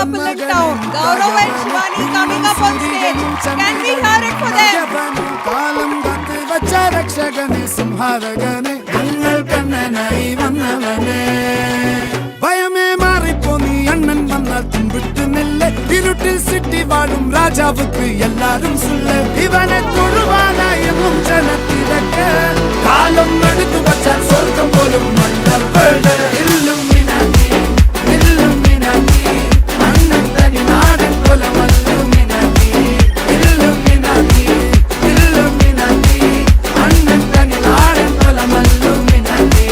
turbulent town. Gaurav and Shivani coming up on stage. Can we hear it for them? കാലം കാത്ത് വച്ച രക്ഷകനെ സംഹാരകനെ ഞങ്ങൾ കണ്ണനായി വന്നവനെ ഭയമേ മാറിപ്പോ നീ അണ്ണൻ വന്നാൽ തുമ്പിട്ട് നെല്ല് ഇരുട്ടിൽ സിറ്റി വാഴും രാജാവുക്ക് എല്ലാരും സുല്ല് ഇവനെ തൊഴുവാനായി എന്നും ജനത്തിരക്ക് കാലം എടുത്തു വച്ചാൽ സ്വർഗം പോലും മണ്ണൽ വീട് അണ്ണൻ തനി നാടൻ കൊലമല്ലുമിനാക്കി അണ്ണൻ തനി നാടൻ കൊലമല്ലുമിനാക്കി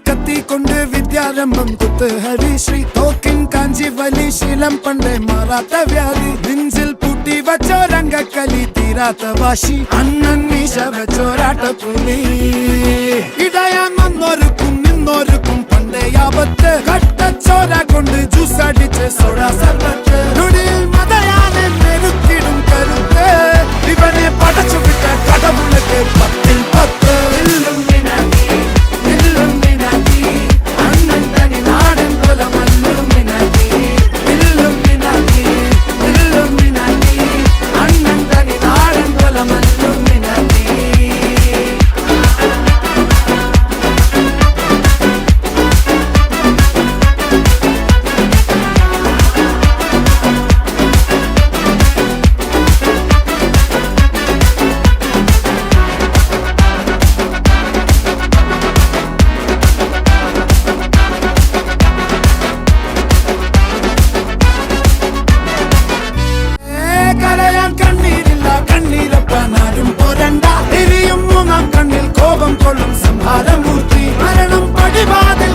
കത്തി കൊണ്ട് വിദ്യാരംഭം കുത്ത് ഹരിശ്രീ തോക്കിൻ കാഞ്ചി വലി ശീലം പണ്ടേ മാറാത്ത വ്യാധി നെഞ്ചിൽ പൂട്ടി വച്ചോരംഗക്കലി തീരാത്ത വാശി അണ്ണൻ മീശ വെച്ചോരാട്ട പുലി ഇടയാൻ വന്നോർക്കും നിന്നോർക്കും പണ്ടേ ആപത്ത് കട്ടച്ചോര കൊണ്ട് ജ്യൂസ് അടിച്ച് സോഡ സർബത്ത് നൊടിയിൽ മതയാനെ നെരുക്കിടും കരുത്ത് ഇവനെ പടച്ചു വിട്ട കടവുളക്ക് 10-10 കണ്ണിൽ കോപം കൊള്ളും സംഹാരമൂർത്തി മരണം പടിവാതിൽ